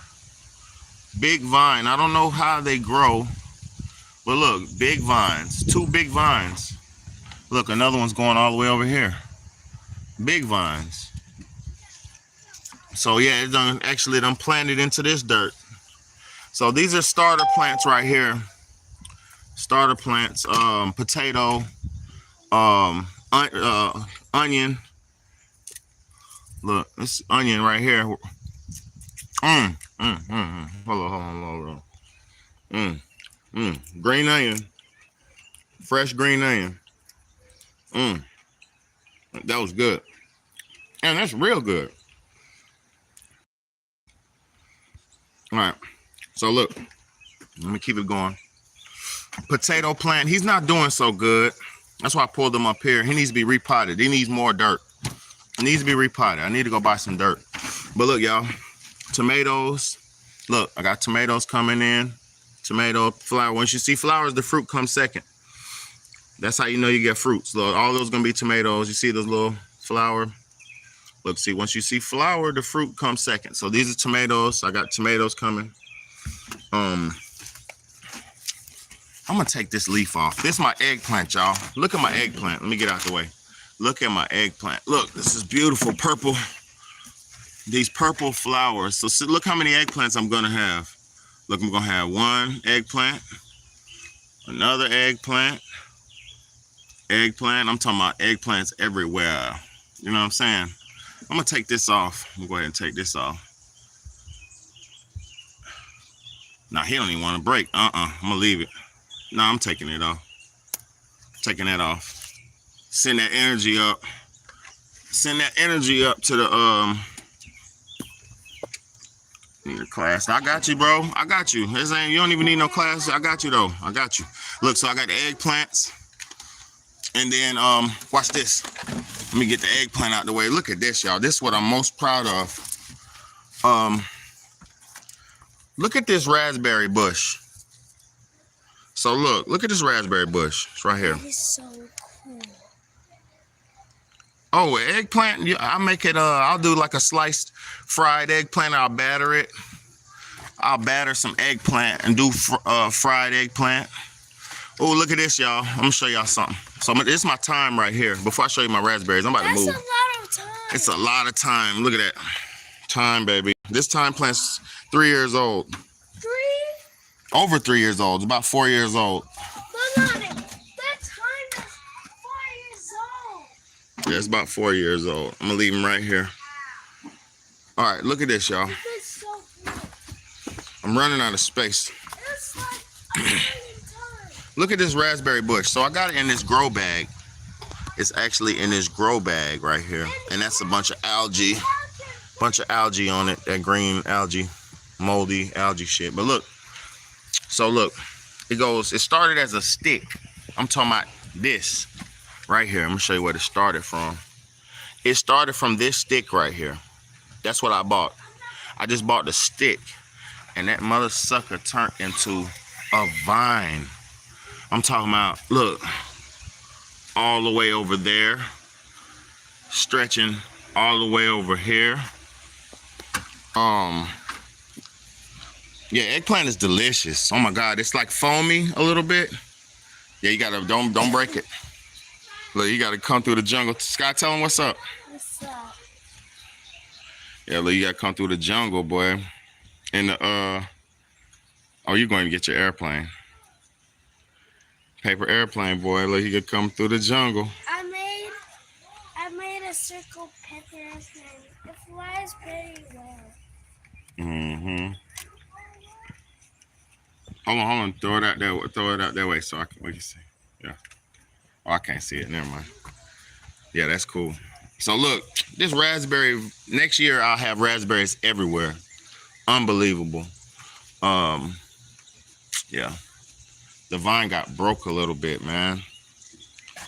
Speaker 2: Big vine. I don't know how they grow. But look, big vines. 2 big vines. Look, another one's going all the way over here. Big vines. So yeah, it done planted into this dirt. So these are starter plants right here. Starter plants, potato, onion. Look, this onion right here. Hold on. Green onion. Fresh green onion. That was good. And that's real good. All right. So look, let me keep it going. Potato plant. He's not doing so good. That's why I pulled him up here. He needs to be repotted. He needs more dirt. He needs to be repotted. I need to go buy some dirt. But look, y'all, tomatoes. Look, I got tomatoes coming in. Tomato, flower. Once you see flowers, the fruit comes second. That's how you know you get fruits. Look, all those gonna be tomatoes. You see those little flower. Look, see, once you see flower, the fruit comes second. So these are tomatoes. I got tomatoes coming. I'm gonna take this leaf off. This is my eggplant, y'all. Look at my eggplant. Let me get out the way. Look at my eggplant. Look, this is beautiful purple. These purple flowers. So look how many eggplants I'm gonna have. Look, I'm gonna have one eggplant, another eggplant, I'm talking about eggplants everywhere. You know what I'm saying? I'm gonna take this off. I'm gonna go ahead and take this off. Nah, he don't even want to break. I'm gonna leave it. Nah, I'm taking it off. Taking that off. Send that energy up. Send that energy up to the class. I got you, bro. I got you. This ain't, you don't even need no class. I got you though. I got you. Look, so I got the eggplants. And then watch this. Let me get the eggplant out the way. Look at this, y'all. This is what I'm most proud of. Look at this raspberry bush. So look at this raspberry bush. It's right here.
Speaker 3: That is so cool.
Speaker 2: Oh, eggplant. Yeah, I make it. I'll do like a sliced fried eggplant. I'll batter it. I'll batter some eggplant and do fried eggplant. Oh, look at this, y'all. I'm gonna show y'all something. So this is my time right here. Before I show you my raspberries, I'm about to move.
Speaker 3: That's a lot of time.
Speaker 2: It's a lot of time. Look at that. Time, baby. This time plant's 3 years old.
Speaker 3: 3?
Speaker 2: Over 3 years old. It's about 4 years old.
Speaker 3: But not that time is 4 years old.
Speaker 2: Yeah, it's about 4 years old. I'm gonna leave him right here. All right, look at this, y'all.
Speaker 3: It's so cool.
Speaker 2: I'm running out of space.
Speaker 3: It's like a million times.
Speaker 2: Look at this raspberry bush. So I got it in this grow bag. It's actually in this grow bag right here. And that's a bunch of algae. Bunch of algae on it. That green algae. Moldy algae shit. But look. So look. It started as a stick. I'm talking about this right here. I'm going to show you where it started from. It started from this stick right here. That's what I bought. I just bought the stick. And that mother sucker turned into a vine. I'm talking about, look, all the way over there, stretching all the way over here. Yeah, eggplant is delicious. Oh my God, it's like foamy a little bit. Yeah, you gotta, don't break it. Look, you gotta come through the jungle. Scott, tell him what's up.
Speaker 3: What's up?
Speaker 2: Yeah, look, you gotta come through the jungle, boy. And oh, you're going to get your airplane. Paper airplane, boy. Look, you could come through the jungle.
Speaker 3: I made a circle paper airplane. It flies very well.
Speaker 2: Mm-hmm. Hold on. Throw it out that way so we can see. Yeah. Oh, I can't see it. Never mind. Yeah, that's cool. So look, this raspberry, next year I'll have raspberries everywhere. Unbelievable. Yeah. The vine got broke a little bit, man.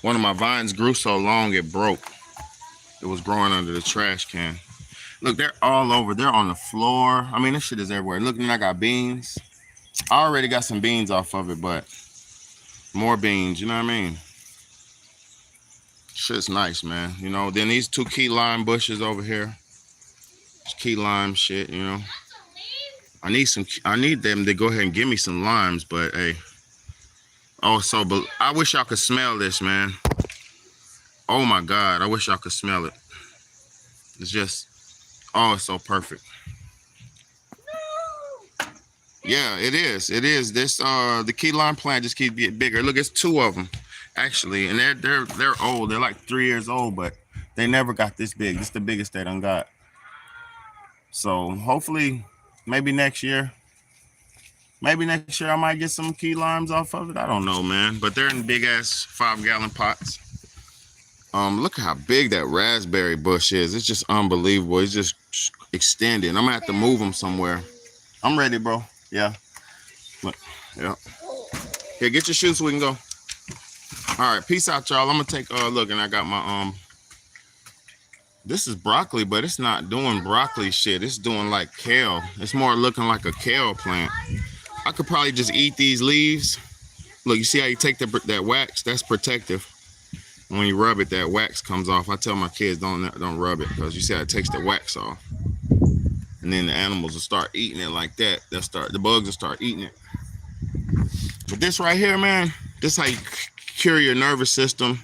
Speaker 2: One of my vines grew so long it broke. It was growing under the trash can. Look, they're all over. They're on the floor. I mean, this shit is everywhere. Look, and I got beans. I already got some beans off of it, but more beans, you know what I mean? Shit's nice, man. You know, then these 2 key lime bushes over here. It's key lime shit, you know. I need them to go ahead and give me some limes, but hey. Oh, but I wish y'all could smell this, man. Oh my God, I wish y'all could smell it. It's just, oh, it's so perfect. Yeah, it is. It is. This the key lime plant just keeps getting bigger. Look, it's 2 of them actually, and they're old. They're like 3 years old, but they never got this big. This is the biggest they done got. So hopefully Maybe next year. Maybe next year I might get some key limes off of it. I don't know, man. But they're in big ass 5-gallon pots. Look at how big that raspberry bush is. It's just unbelievable. It's just extending. I'm gonna have to move them somewhere. I'm ready, bro. Yeah. Look. Yeah. Here, get your shoes so we can go. All right, peace out, y'all. I'm gonna take a look, and I got my this is broccoli, but it's not doing broccoli shit. It's doing like kale. It's more looking like a kale plant. I could probably just eat these leaves. Look, you see how you take that wax? That's protective. When you rub it, that wax comes off. I tell my kids don't rub it because you see how it takes the wax off. And then the animals will start eating it like that. The bugs will start eating it. But this right here, man, this is how you cure your nervous system,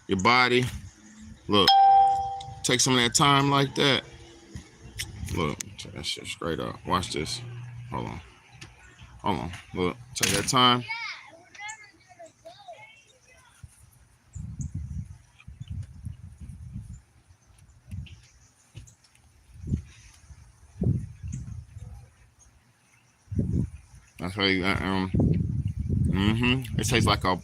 Speaker 2: your body. Look, take some of that time like that. Look, take that shit straight up. Watch this. Hold on. Look, take that time. That's how you It tastes like boy,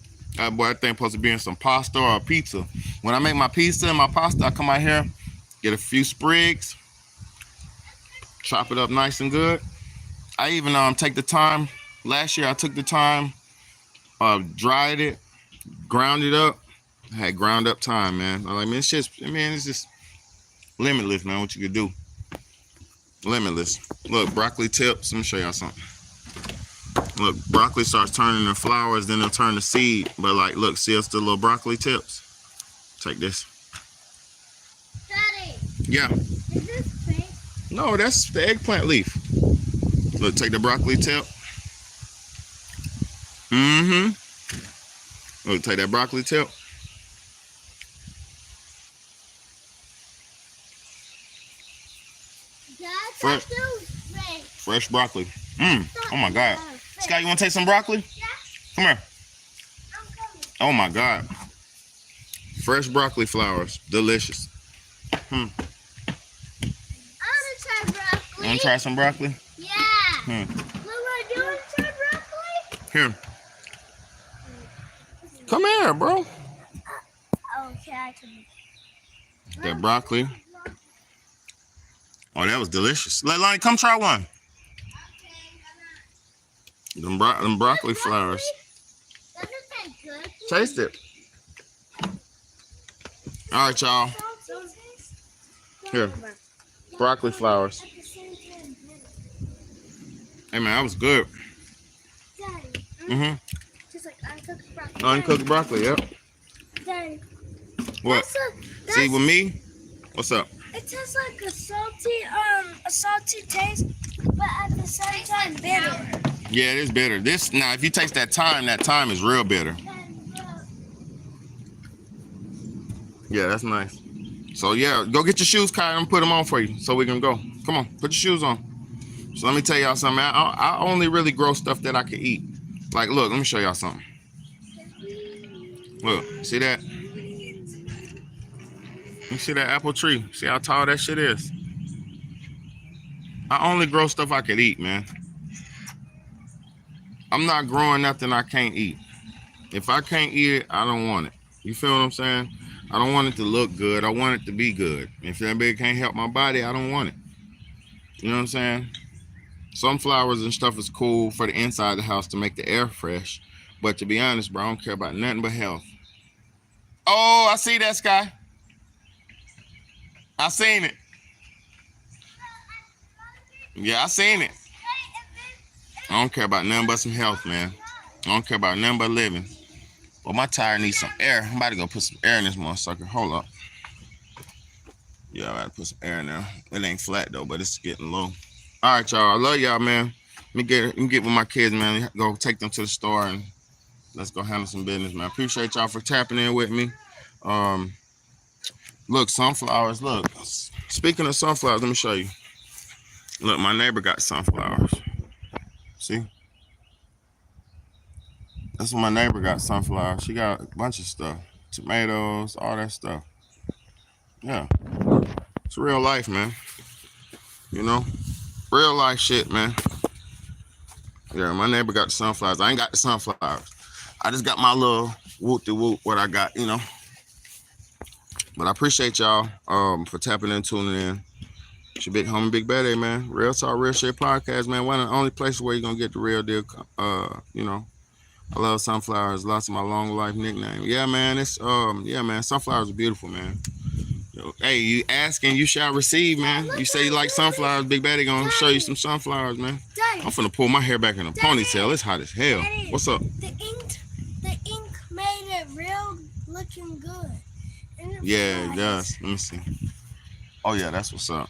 Speaker 2: that thing supposed to be in some pasta or a pizza. When I make my pizza and my pasta, I come out here, get a few sprigs, chop it up nice and good. I even take the time. Last year I took the time, dried it, ground it up. I had ground up time, man. I mean, it's just limitless, man. What you could do, limitless. Look, broccoli tips. Let me show y'all something. Look, broccoli starts turning to flowers, then it'll turn to seed. But like, look, see it's the little broccoli tips. Take this.
Speaker 3: Daddy.
Speaker 2: Yeah.
Speaker 3: Is this fake?
Speaker 2: No, that's the eggplant leaf. Look, take the broccoli tip. Look, take that broccoli tip.
Speaker 3: That's
Speaker 2: Fresh broccoli. Oh my God. Scott, you want to take some broccoli?
Speaker 3: Yeah.
Speaker 2: Come here.
Speaker 3: I'm coming.
Speaker 2: Oh my God. Fresh broccoli flowers. Delicious.
Speaker 3: I want to try broccoli.
Speaker 2: Want to try some broccoli?
Speaker 3: Yeah. Mama, do you want to try broccoli?
Speaker 2: Here. Come here, bro.
Speaker 3: Okay, I can.
Speaker 2: That broccoli. Oh, that was delicious. Lonnie, come try one. Them broccoli flowers.
Speaker 3: Doesn't that good?
Speaker 2: Taste it. All right, y'all. Here. Broccoli flowers. Hey, man, that was good.
Speaker 3: Daddy. Just like uncooked broccoli.
Speaker 2: Uncooked broccoli, yep.
Speaker 3: Daddy.
Speaker 2: What? See, with me, what's up?
Speaker 3: It tastes like a salty taste, but at the same time bitter.
Speaker 2: Yeah, it is bitter. Now, if you taste that time is real bitter. Yeah, that's nice. So yeah, go get your shoes, Kai, and put them on for you so we can go. Come on, put your shoes on. So let me tell y'all something. I only really grow stuff that I can eat. Like, look, let me show y'all something. Look, see that? You see that apple tree? See how tall that shit is? I only grow stuff I can eat, man. I'm not growing nothing I can't eat. If I can't eat it, I don't want it. You feel what I'm saying? I don't want it to look good. I want it to be good. If that big can't help my body, I don't want it. You know what I'm saying? Sunflowers and stuff is cool for the inside of the house to make the air fresh. But to be honest, bro, I don't care about nothing but health. Oh, I see that, Sky. I seen it. Yeah, I seen it. I don't care about nothing but some health, man. I don't care about nothing but living. Well, my tire needs some air. I'm about to go put some air in this motherfucker. Hold up. Yeah, I gotta put some air in there. It ain't flat though, but it's getting low. All right, y'all. I love y'all, man. Let me get with my kids, man. Go take them to the store and let's go handle some business, man. Appreciate y'all for tapping in with me. Look, sunflowers. Look, speaking of sunflowers, let me show you. Look, my neighbor got sunflowers. See? That's what my neighbor got, sunflowers. She got a bunch of stuff. Tomatoes, all that stuff. Yeah. It's real life, man. You know? Real life shit, man. Yeah, my neighbor got the sunflowers. I ain't got the sunflowers. I just got my little whoop-de-whoop, what I got, you know. But I appreciate y'all for tapping in, tuning in. It's your big homie, Big Betty, man. Real Talk, Real Shit podcast, man. One of the only places where you're going to get the real deal, you know. I love sunflowers. Lots of my long life nickname. Yeah, man. It's yeah, man. Sunflowers are beautiful, man. Hey, you ask and you shall receive, man. You say you like sunflowers, Big Betty gonna show you some sunflowers, man.
Speaker 3: Daddy,
Speaker 2: I'm finna pull my hair back in a ponytail. It's hot as hell.
Speaker 3: Daddy,
Speaker 2: What's up?
Speaker 3: The ink made it real looking good. And it
Speaker 2: Yeah, it
Speaker 3: flies.
Speaker 2: does. Let me see. Oh yeah, that's what's up.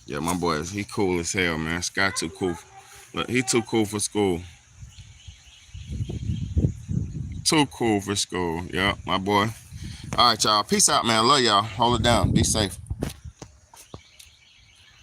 Speaker 2: Yeah, my boy, he cool as hell, man. Scott too cool. Look, he too cool for school. Too cool for school. Yeah, my boy. All right, y'all. Peace out, man. Love y'all. Hold it down. Be safe.